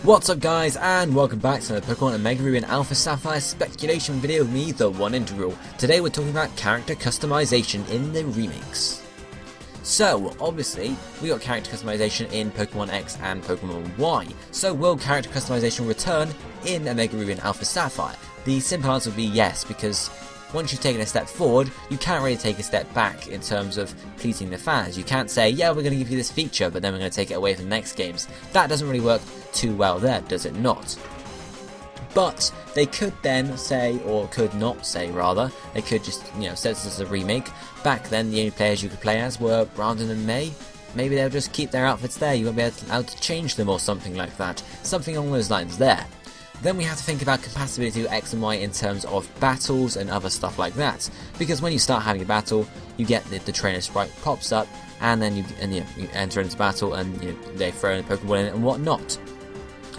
What's up guys, and welcome back to another Pokemon Omega Ruby and Alpha Sapphire speculation video with me, the One Integral. Today we're talking about character customization in the remakes. So, obviously, we got character customization in Pokemon X and Pokemon Y. So will character customization return in Omega Ruby and Alpha Sapphire? The simple answer would be yes, because once you've taken a step forward, you can't really take a step back in terms of pleasing the fans. You can't say, yeah, we're going to give you this feature, but then we're going to take it away from the next games. That doesn't really work too well there, does it not? But they could then say, or could not say rather, they could just, say this is a remake. Back then, the only players you could play as were Brandon and May. Maybe they'll just keep their outfits there, you won't be allowed to change them or something like that. Something along those lines there. Then we have to think about compatibility with X and Y in terms of battles and other stuff like that. Because when you start having a battle, you get the trainer sprite pops up, and then you enter into battle, and they throw in a Pokeball in it and whatnot.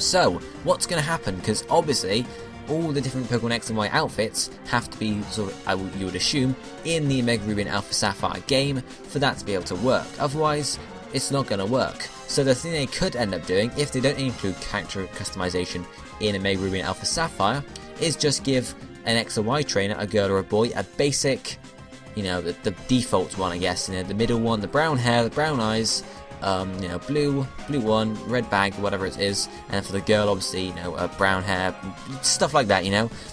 So, what's going to happen? Because obviously, all the different Pokemon X and Y outfits have to be you would assume, in the Omega Ruby and Alpha Sapphire game for that to be able to work. Otherwise, it's not going to work. So the thing they could end up doing, if they don't include character customization in Omega Ruby and Alpha Sapphire, is just give an X or Y trainer, a girl or a boy, a basic, the default one, I guess, the middle one, the brown hair, the brown eyes, blue one, red bag, whatever it is, and for the girl, obviously, brown hair, stuff like that,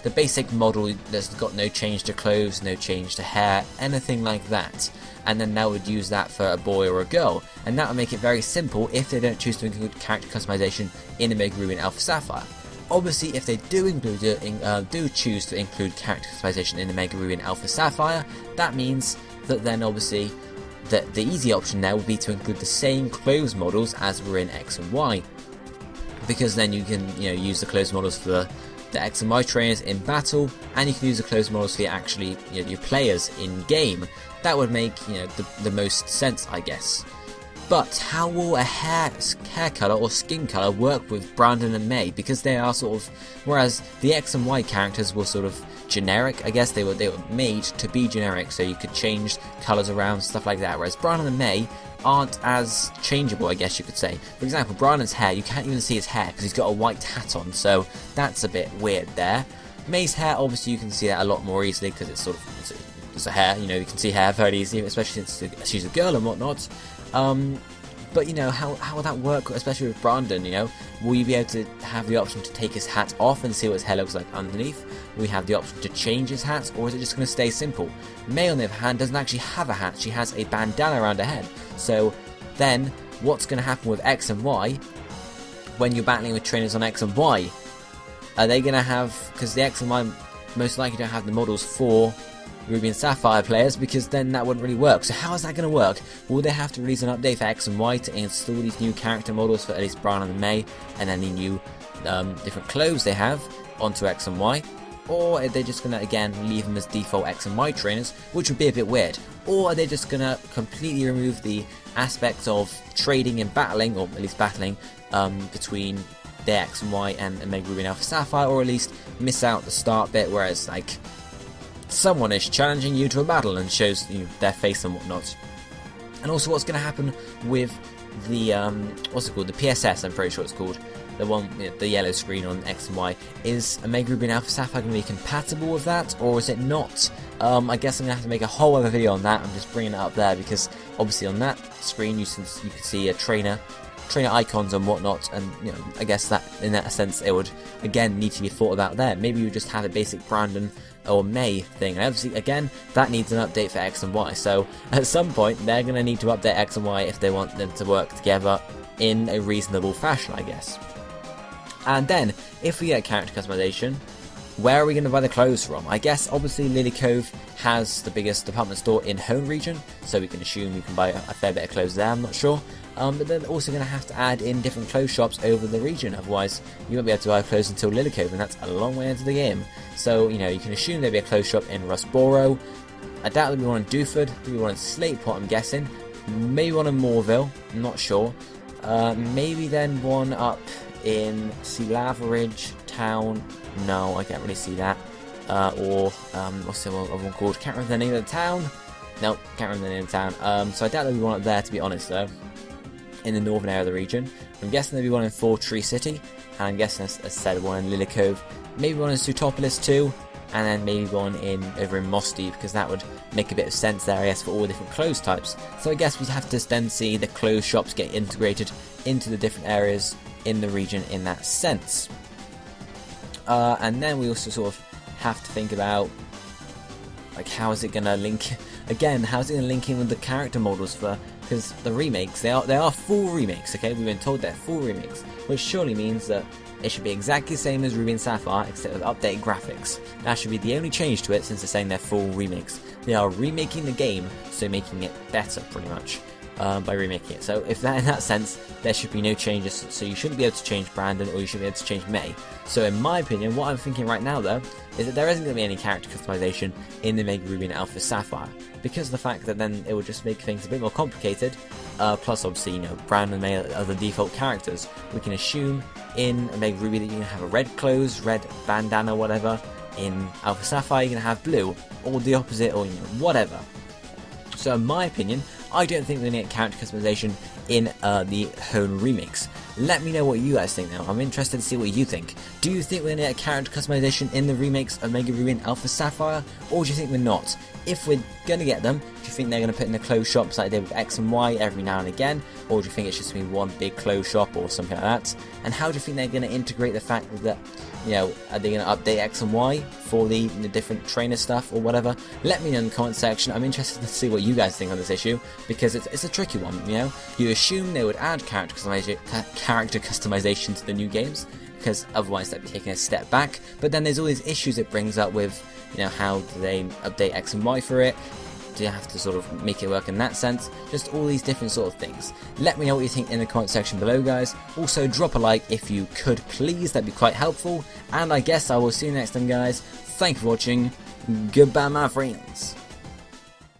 the basic model that's got no change to clothes, no change to hair, anything like that. And then that would use that for a boy or a girl, and that would make it very simple if they don't choose to include character customization in Omega Ruby and Alpha Sapphire. Obviously, if they do choose to include character customization in Omega Ruby and Alpha Sapphire, that means that then obviously the easy option there would be to include the same clothes models as were in X and Y, because then you can use the clothes models for the X and Y trainers in battle, and you can use the clothes models for your players in game. That would make the most sense, I guess. But how will a hair colour or skin colour work with Brandon and May? Because they are whereas the X and Y characters were sort of generic, I guess they were made to be generic, so you could change colours around, stuff like that. Whereas Brandon and May aren't as changeable, I guess you could say. For example, Brandon's hair, you can't even see his hair because he's got a white hat on, so that's a bit weird there. May's hair, obviously you can see that a lot more easily because it's it's a hair, you can see hair very easily, especially since she's a girl and whatnot. But how will that work, especially with Brandon, will you be able to have the option to take his hat off and see what his hair looks like underneath? Will we have the option to change his hat, or is it just going to stay simple? May, on the other hand, doesn't actually have a hat, she has a bandana around her head. So then, what's going to happen with X and Y when you're battling with trainers on X and Y? Are they going to have, because the X and Y most likely don't have the models for Ruby and Sapphire players, because then that wouldn't really work. So how is that going to work? Will they have to release an update for X and Y to install these new character models for at least Brandon and May, and then the new different clothes they have onto X and Y? Or are they just going to, again, leave them as default X and Y trainers, which would be a bit weird? Or are they just going to completely remove the aspects of trading and battling, or at least battling, between the X and Y and Omega Ruby and Alpha Sapphire, or at least miss out the start bit where it's like someone is challenging you to a battle and shows you their face and whatnot. And also, what's going to happen with the what's it called? The PSS, I'm pretty sure it's called. The one, the yellow screen on X and Y. Is Omega Ruby and Alpha Sapphire going to be compatible with that, or is it not? I guess I'm going to have to make a whole other video on that. I'm just bringing it up there because obviously on that screen you can see a trainer icons and whatnot, and I guess that in that sense it would again need to be thought about there. Maybe you just have a basic Brandon or May thing, and obviously again that needs an update for X and Y, so at some point they're going to need to update X and Y if they want them to work together in a reasonable fashion, I guess. And then if we get character customization, where are we going to buy the clothes from? I guess obviously Lily Cove has the biggest department store in home region, so we can assume we can buy a fair bit of clothes there, I'm not sure. But they're also going to have to add in different clothes shops over the region, otherwise you won't be able to buy clothes until Lily Cove, and that's a long way into the game. So, you can assume there'll be a clothes shop in Rustboro. I doubt there'll be one in Dewford, there'll be one in Slatepot, I'm guessing. Maybe one in Moorville, I'm not sure. Maybe then one up in Laveridge Town. No, I can't really see that. What's the other one called? Can't remember the name of the town. Nope, can't remember the name of the town. So I doubt there'll be one up there, to be honest, though. In the northern area of the region. I'm guessing there'll be one in Four Tree City. and I'm guessing I said one in Lily Cove, maybe one in Sutopolis too, and then maybe one over in Mossdeep, because that would make a bit of sense there, I guess, for all the different clothes types. So I guess we'd have to then see the clothes shops get integrated into the different areas in the region in that sense. And then we also sort of have to think about, like, how is it going to link, again, how is it going to link in with the character models for, because the remakes, they are full remakes, okay, we've been told they're full remakes, which surely means that it should be exactly the same as Ruby and Sapphire, except with updated graphics. That should be the only change to it, since they're saying they're full remakes. They are remaking the game, so making it better, pretty much, by remaking it. So if that, in that sense, there should be no changes, so you shouldn't be able to change Brandon, or you shouldn't be able to change May. So in my opinion, what I'm thinking right now, though, is that there isn't going to be any character customization in the Mega Ruby and Alpha Sapphire, because of the fact that then it would just make things a bit more complicated, plus obviously, you know, Brandon and May are the default characters. We can assume in Mega Ruby that you can have a red clothes, red bandana, whatever. In Alpha Sapphire you're going to have blue, or the opposite, or, you know, whatever. So in my opinion, I don't think we're going to get character customization in the Hone remakes. Let me know what you guys think now. I'm interested to see what you think. Do you think we're going to get character customization in the remakes of Mega Ruby and Alpha Sapphire, or do you think we're not? If we're going to get them, do you think they're going to put in the clothes shops like they did with X and Y every now and again, or do you think it's just going to be one big clothes shop or something like that? And how do you think they're going to integrate the fact that, you know, are they going to update X and Y for the different trainer stuff or whatever? Let me know in the comment section. I'm interested to see what you guys think on this issue, because it's a tricky one, you know? You assume they would add character customization to the new games, because otherwise they'd be taking a step back, but then there's all these issues it brings up with, you know, how do they update X and Y for it? Do you have to sort of make it work in that sense? Just all these different sort of things. Let me know what you think in the comment section below, guys. Also, drop a like if you could, please. That'd be quite helpful. And I guess I will see you next time, guys. Thank you for watching. Goodbye, my friends.